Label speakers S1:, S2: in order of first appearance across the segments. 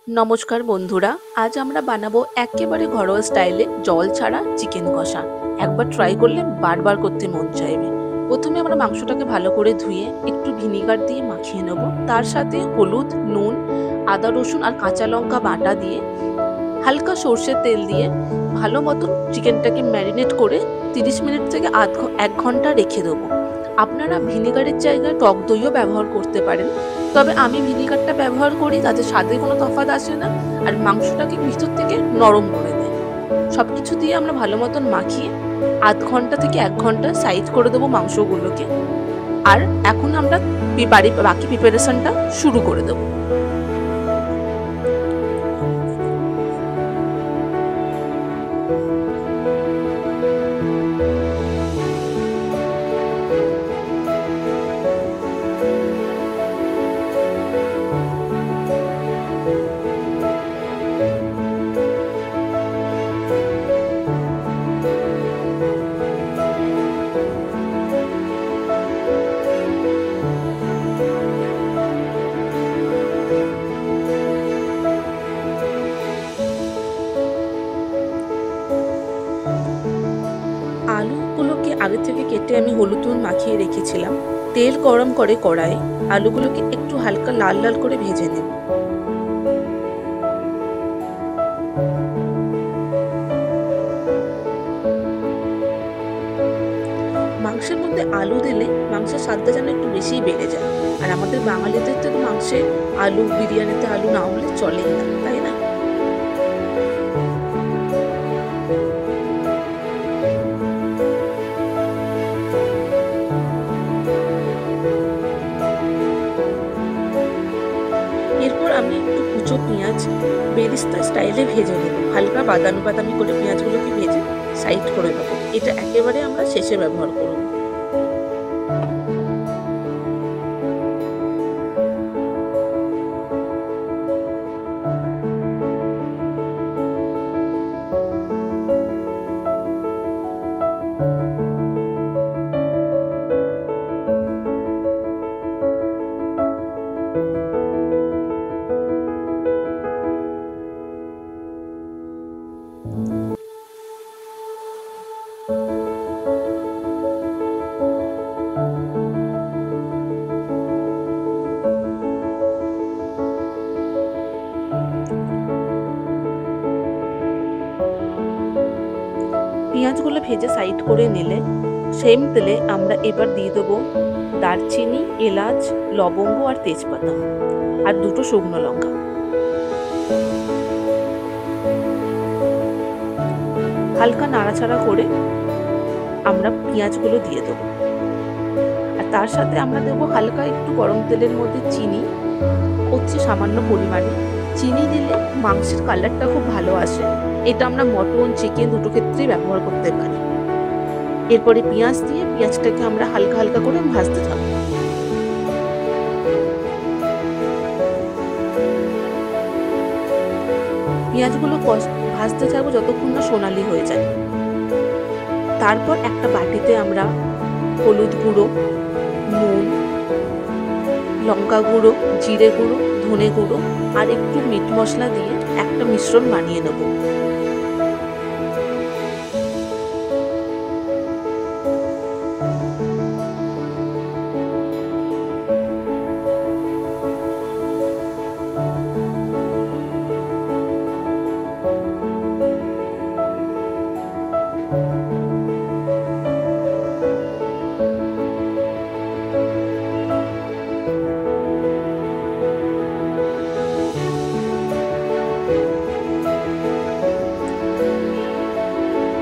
S1: নমস্কার বন্ধুরা, আজ আমরা বানাবো একেবারে ঘরোয়া স্টাইলে জল ছাড়া চিকেন কষা। একবার ট্রাই করলে বারবার করতে মন চাইবে। প্রথমে আমরা মাংসটাকে ভালো করে ধুয়ে একটু ভিনিগার দিয়ে মাখিয়ে নেব। তার সাথে হলুদ, নুন, আদা রসুন আর কাঁচা লঙ্কা বাটা দিয়ে হালকা সর্ষের তেল দিয়ে ভালো মতন চিকেনটাকে ম্যারিনেট করে 30 মিনিট থেকে 1 ঘন্টা রেখে দেবো। আপনারা ভিনেগারের জায়গায় টক দইও ব্যবহার করতে পারেন, তবে আমি ভিনেগারটা ব্যবহার করি, তাতে স্বাদে কোনো তফাৎ আসে না আর মাংসটাকে ভিতর থেকে নরম করে দেয়। সব কিছু দিয়ে আমরা ভালো মতন মাখিয়ে 0.5 ঘন্টা থেকে 1 ঘন্টা সাইড করে দেবো মাংসগুলোকে। আর এখন আমরা বাকি প্রিপারেশনটা শুরু করে দেবো। আলুগুলোকে আগে থেকে কেটে আমি হলুদ নুন মাখিয়ে রেখেছিলাম। তেল গরম করে কড়াইয়ে আলুগুলোকে একটু হালকা লাল লাল করে ভেজে নেব। মাংসের মধ্যে আলু দিলে মাংসের স্বাদটা যেন একটু বেশিই বেড়ে যায়। আর আমাদের বাঙালিদের তো মাংসে আলু, বিরিয়ানিতে আলু না হলে চলেই না, তাই না? এরপর আমি একটু কুচো পেঁয়াজ বেরেস্তা স্টাইলে ভেজে নেব। হালকা বাদামি বাদামি করে পেঁয়াজগুলোকে ভেজে সাইড করে নেবো। এটা একেবারে আমরা শেষে ব্যবহার করব। পেঁয়াজগুলো ভেজে সাইড করে নিলে সেম তেলে আমরা এবার দিয়ে দেবো দারচিনি, এলাচ, লবঙ্গ আর তেজপাতা আর 2টো শুকনো লঙ্কা। হালকা নাড়াচাড়া করে আমরা পেঁয়াজগুলো দিয়ে দেবো। আর তার সাথে আমরা দেবো হালকা একটু গরম তেলের মধ্যে চিনি, হচ্ছে সামান্য পরিমাণে। চিনি দিলে মাংসের কালারটা খুব ভালো আসে। এটা আমরা মটন, চিকেন দুটো ক্ষেত্রেই ব্যবহার করতে পারি। এরপরে পেঁয়াজ দিয়ে পেঁয়াজটাকে আমরা হালকা হালকা করে ভাজতে থাকবো। পেঁয়াজগুলো ভাজতে থাকবো যতক্ষণ না সোনালি হয়ে যায়। তারপর একটা বাটিতে আমরা হলুদ গুঁড়ো, নুন, লঙ্কা গুঁড়ো, জিরে গুঁড়ো, ধনে গুঁড়ো আর একটু মিট মশলা দিয়ে একটা মিশ্রণ বানিয়ে নেব।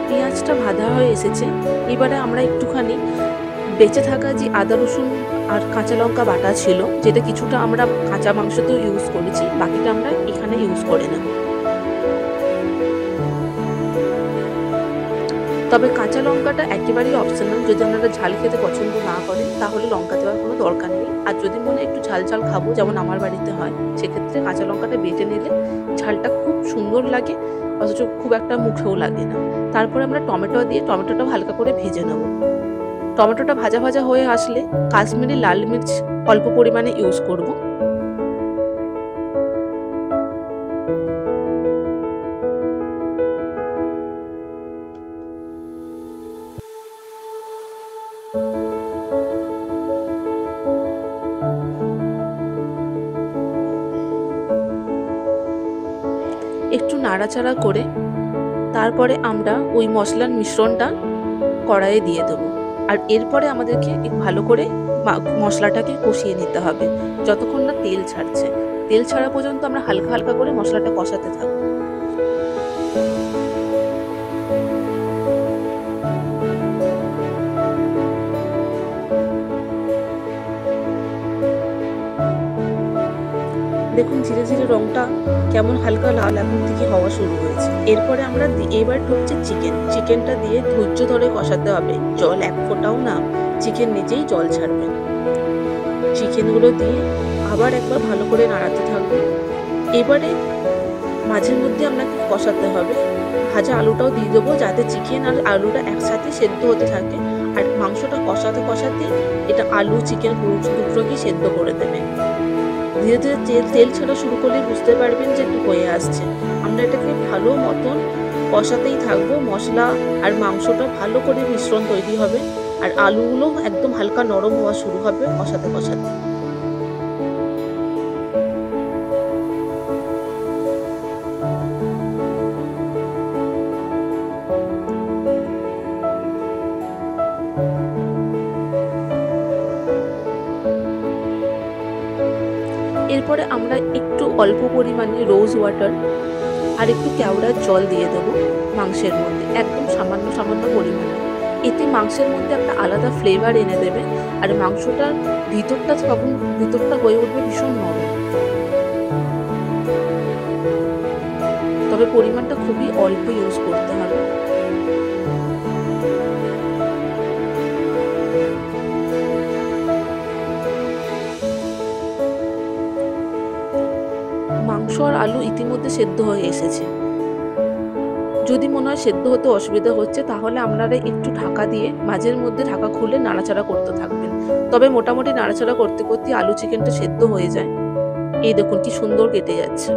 S1: পেঁয়াজটা ভাজা হয়ে এসেছে। এবারে আমরা একটুখানি বেঁচে থাকা যে আদা রসুন আর কাঁচা লঙ্কা বাটা ছিল, যেটা কিছুটা আমরা কাঁচা মাংসতেও ইউজ করেছি, বাকিটা আমরা এখানে ইউজ করে নেব। তবে কাঁচা লঙ্কাটা একেবারেই অপশনাল। যদি আপনারা ঝাল খেতে পছন্দ না করেন তাহলে লঙ্কা দেওয়ার কোনো দরকার নেই। আর যদি মনে একটু ঝাল ঝাল খাবো, যেমন আমার বাড়িতে হয়, সেক্ষেত্রে কাঁচা লঙ্কাটা বেটে নিলে ঝালটা খুব সুন্দর লাগে, অথচ খুব একটা মুখেও লাগে না। তারপরে আমরা টমেটো দিয়ে টমেটোটাও হালকা করে ভেজে নেব। টমেটোটা ভাজা ভাজা হয়ে আসলে কাশ্মীরি লাল মির্চ অল্প পরিমাণে ইউজ করব। একটু নাড়াচাড়া করে তারপরে আমরা ওই মশলার মিশ্রণটা কড়াইয়ে দিয়ে দেবো। আর এরপরে আমাদেরকে ভালো করে মশলাটাকে কষিয়ে নিতে হবে যতক্ষণ না তেল ছাড়ছে। তেল ছাড়া পর্যন্ত আমরা হালকা হালকা করে মশলাটা কষাতে থাকবো। দেখুন ধীরে ধীরে রংটা কেমন হালকা লাল এখন থেকে হওয়া শুরু হয়েছে। এরপরে আমরা এবার ঢুকছে চিকেনটা দিয়ে ধৈর্য ধরে কষাতে হবে। জল এক ফোঁটাও না, চিকেন নিজেই জল ছাড়বে। চিকেনগুলো দিয়ে আবার একবার ভালো করে নাড়াতে থাকবো। এবারে মাঝের মধ্যে আপনাকে কষাতে হবে। ভাজা আলুটাও দিয়ে দেবো যাতে চিকেন আর আলুটা একসাথে সেদ্ধ হতে থাকে। আর মাংসটা কষাতে কষাতে এটা আলু চিকেন দুটোকে সেদ্ধ করে দেবে। ধীরে ধীরে তেল ছাড়া শুরু করলে বুঝতে পারবেন যে একটু হয়ে আসছে। আমরা এটাকে ভালো মতন কষাতেই থাকবো। মশলা আর মাংসটা ভালো করে মিশ্রণ তৈরি হবে আর আলুগুলো একদম হালকা নরম হওয়া শুরু হবে কষাতে কষাতে। এরপরে আমরা একটু অল্প পরিমাণে রোজ ওয়াটার আর একটু কেওড়ার জল দিয়ে দেবো মাংসের মধ্যে, একদম সামান্য সামান্য পরিমাণে। এতে মাংসের মধ্যে একটা আলাদা ফ্লেভার এনে দেবে আর মাংসটার ভিতরটা হয়ে উঠবে ভীষণ নরম। তবে পরিমাণটা খুবই অল্প ইউজ করতে হবে। মাংস আর আলু ইতিমধ্যে সেদ্ধ হয়ে এসেছে। যদি মনে হয় সেদ্ধ হতে অসুবিধা হচ্ছে তাহলে আপনারা একটু ঢাকা দিয়ে মাঝের মধ্যে ঢাকা খুলে নাড়াচাড়া করতে থাকবেন। তবে মোটামুটি নাড়াচাড়া করতে করতে আলু চিকেনটা সেদ্ধ হয়ে যায়। এই দেখুন কি সুন্দর কেটে যাচ্ছে।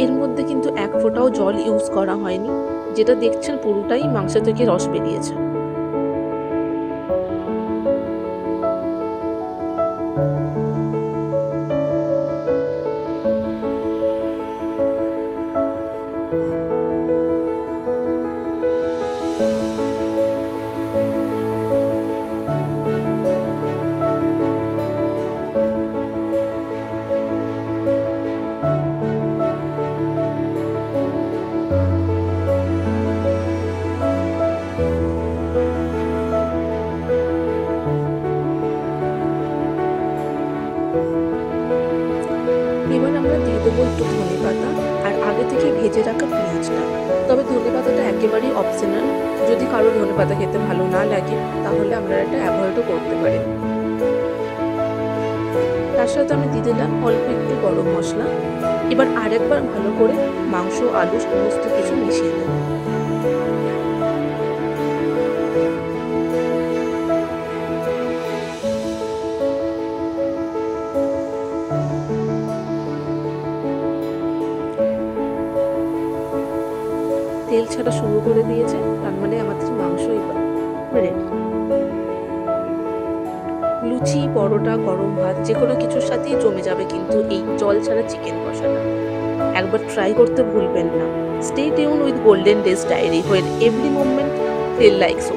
S1: এর মধ্যে কিন্তু এক ফোঁটাও জল ইউজ করা হয়নি, যেটা দেখছেন পুরোটাই মাংস থেকে রস বেরিয়েছে। এবার আমরা দিয়ে দেবো একটু ধনেপাতা আর আগে থেকে ভেজে রাখা পেঁয়াজটা। তবে ধনেপাতাটা একেবারেই অপশনাল, যদি কারো ধনেপাতা খেতে ভালো না লাগে তাহলে আপনারা এটা অ্যাভয়েডও করতে পারেন। তার সাথে আমি দিয়ে দিলাম অল্প একটু গরম মশলা। এবার আরেকবার ভালো করে মাংস আলু সমস্ত কিছু মিশিয়ে দেবো। তেল ছাড়া শুরু করে দিয়েছে, তার মানে আমাদের মাংস এবার রেডি। লুচি পরোটা গরম ভাত যে কোনো কিছুর সাথেই জমে যাবে কিন্তু এই জল ছাড়া চিকেন কষাটা। একবার ট্রাই করতে ভুলবেন না। Stay tune with golden days diary, where every moment feel like so.